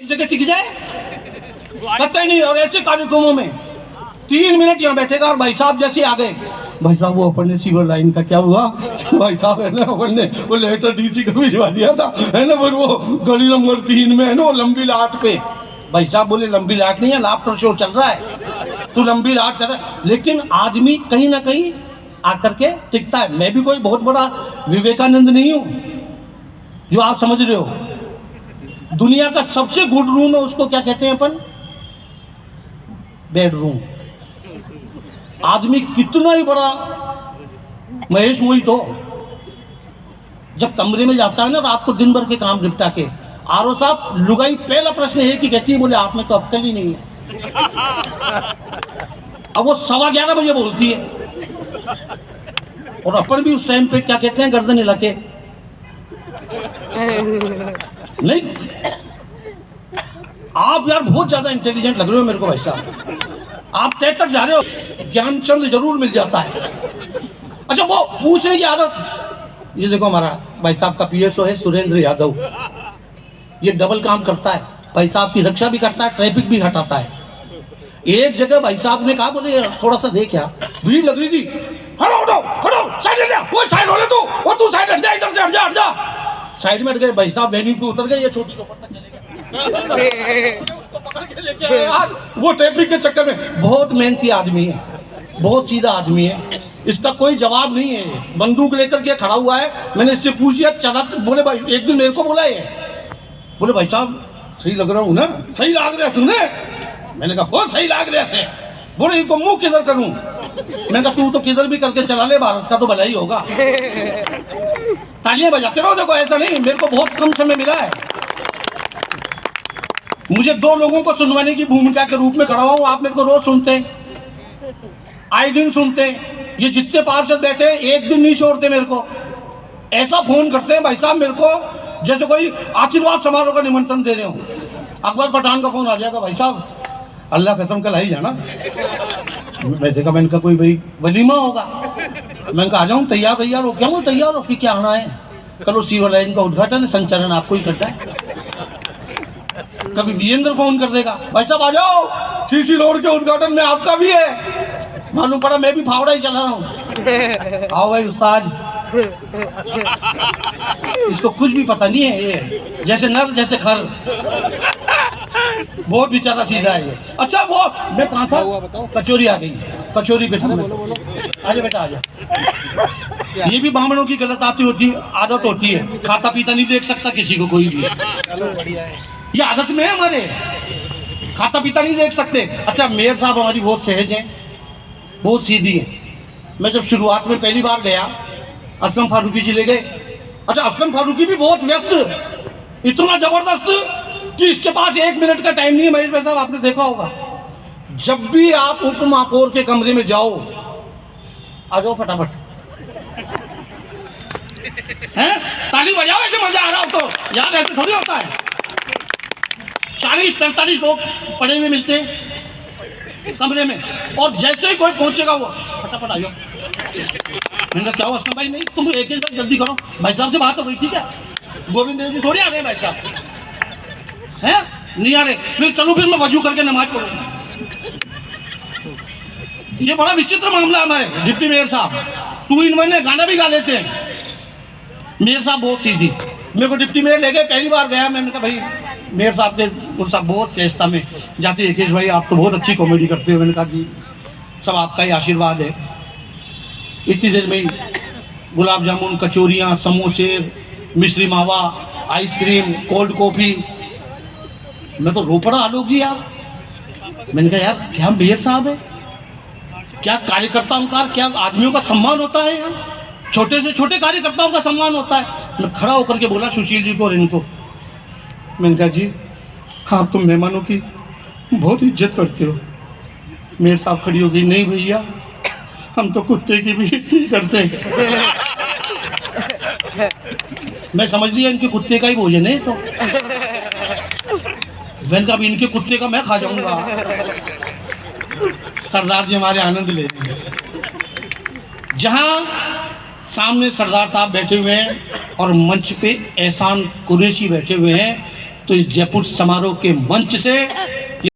एक जगह टिक जाए कतई नहीं। और ऐसे कार्यक्रमों में 3 मिनट यहाँ बैठेगा और भाई साहब जैसे आ गए, भाई साहब वो अपन ने सीवर लाइन का क्या हुआ, भाई साहब है ना अपन ने वो लेटर डीसी को भिजवा दिया था है ना, फिर वो गली नंबर 3 में है ना वो लंबी लाट पे। भाई साहब बोले लंबी लाट नहीं है, लाफ्टर शो चल रहा है, तू लंबी लाट कर रहा है। लेकिन आदमी कहीं ना कहीं आकर के टिकता है। मैं भी कोई बहुत बड़ा विवेकानंद नहीं हूँ जो आप समझ रहे हो। दुनिया का सबसे गुड रूम है उसको क्या कहते हैं अपन, बेडरूम। आदमी कितना ही बड़ा महेश मोहित हो, जब कमरे में जाता है ना रात को दिन भर के काम निपटा के, आरो साहब लुगाई पहला प्रश्न एक ही कहती है, बोले आप में तो अक्ल ही नहीं है। अब वो 11:15 बजे बोलती है और अपन भी उस टाइम पे क्या कहते हैं, गर्दन हिला के नहीं। आप यार बहुत ज्यादा इंटेलिजेंट लग रहे हो मेरे को भाई साहब, आप तय तक जा रहे हो, ज्ञानचंद जरूर मिल जाता है। अच्छा वो पूछने की आदत, ये देखो हमारा भाई साहब का पीएसओ है सुरेंद्र यादव, ये डबल काम करता है, भाई साहब की रक्षा भी करता है, ट्रैफिक भी हटाता है। एक जगह भाई साहब ने कहा, बोले थोड़ा सा देख यार भीड़ लग रही थी, हटो हटो हटो साइड हट जा, वो साइड हो ले तू, वो तू साइड हट जा, इधर से हट जा, हट जा। साइड में हट गए, भाई साहब वेन्यू पे उतर गए, ये छोटी ऊपर तक चले गए, उसको पकड़ के लेके आए यार। वो ट्रैफिक के चक्कर में बहुत मेहनती आदमी है, बहुत सीधा आदमी है, इसका कोई जवाब नहीं है। बंदूक लेकर के खड़ा हुआ है, मैंने इससे पूछ दिया चला, बोले भाई एक दिन मेरे को बोला है, बोले भाई साहब सही लग रहा हूँ ना, सही लाग रहा है सुने। मैंने कहा बहुत सही लाग रहा है। बोले इनको मुंह किधर करूं, मैंने कहा तू तो किधर भी करके चला ले, भारत का तो भला ही होगा। तालियां बजाते रहो, देखो ऐसा नहीं, मेरे को बहुत कम समय मिला है, मुझे 2 लोगों को सुनवाने की भूमिका के रूप में खड़ा हूं। आप मेरे को रोज सुनते हैं, आए दिन सुनते हैं, ये जितने पार्षद बैठे हैं एक दिन नहीं छोड़ते मेरे को, ऐसा फोन करते हैं भाई साहब मेरे को जैसे कोई आशीर्वाद समारोह का निमंत्रण दे रहे हो। अकबर पठान का फोन आ जाएगा, भाई साहब अल्लाह कसम कल ही जाना। वैसे का मैंने कहा कोई भाई वलीमा होगा, मैंने कहा आ जाऊँ, तैयार तैयार हो, क्या वो तैयार हो कि क्या आना है, कल वो सीवर लाइन का उद्घाटन है, संचालन आपको ही करना है। कभी वीरेंद्र फोन कर देगा, भाई साहब आ जाओ सीसी रोड के उद्घाटन में आपका भी है। मालूम पड़ा मैं भी फावड़ा ही चला रहा हूँ, आओ भाई उस्ताद। इसको कुछ भी पता नहीं है, ये जैसे नर जैसे खर, बहुत बेचारा सीधा है ये। अच्छा वो मैं कहाँ था, कचौरी आ गई, कचौरी पे था। आजा बेटा आजा। ये भी ब्राह्मणों की गलत आदत होती है, खाता पीता नहीं देख सकता किसी को कोई भी, ये आदत में है हमारे, खाता पीता नहीं देख सकते। अच्छा मेयर साहब हमारी बहुत सहज हैं, बहुत सीधी है। मैं जब शुरुआत में पहली बार गया, असलम फारूकी जी ले गए। अच्छा असलम फारूकी भी बहुत व्यस्त, इतना जबरदस्त कि इसके पास 1 मिनट का टाइम नहीं है। महेश भाई साहब आपने देखा होगा, जब भी आप उप महापौर के कमरे में जाओ, आ जाओ फटाफट, हैं ताली बजाओ, ऐसे मजा आ रहा हो तो यार, ऐसे थोड़ी होता है। 40-45 लोग पड़े हुए मिलते हैं कमरे में, और जैसे ही कोई पहुंचेगा वो फटाफट आ जाओ। मैंने क्या हुआ असलम भाई, नहीं तुम एक बार जल्दी करो, भाई साहब से बात हो गई थी क्या, गोविंद देव जी थोड़ी आ रहे हैं भाई साहब, हैं नहीं आ रहे, फिर चलो फिर मैं वजू करके नमाज पढ़ूंगा। ये बड़ा विचित्र मामला है हमारे डिप्टी मेयर साहब, 2 in 1 है, गाना भी गा लेते हैं। मेयर साहब बहुत सीधी, मेरे को डिप्टी मेयर ले गए, पहली बार गया, मैंने कहा भाई मेयर साहब के साहब बहुत चेष्टा में जाते, यकेश भाई आप तो बहुत अच्छी कॉमेडी करते हो। मैंने कहा जी सब आपका ही आशीर्वाद है। इतनी देर में गुलाब जामुन, कचौरियाँ, समोसे, मिश्री मावा, आइसक्रीम, कोल्ड कॉफ़ी, मैं तो रो पड़ा आलोक जी यार। मैंने कहा यार क्या मेयर साहब है, क्या कार्यकर्ताओं का, क्या आदमियों का सम्मान होता है यार, छोटे से छोटे कार्यकर्ताओं का सम्मान होता है। मैं खड़ा होकर के बोला सुशील जी को और इनको, मैंने कहा जी आप तो मेहमानों की बहुत इज्जत करते हो। मेयर साहब खड़ी हो गई, नहीं भैया हम तो कुत्ते की भी इज्जत करते हैं। मैं समझ लिया इनके कुत्ते का ही भोजन है, तो मैंने कहा इनके कुत्ते का मैं खा जाऊंगा। सरदार जी हमारे आनंद ले रहे हैं। जहां सामने सरदार साहब बैठे हुए हैं और मंच पे एहसान कुरैशी बैठे हुए हैं, तो इस जयपुर समारोह के मंच से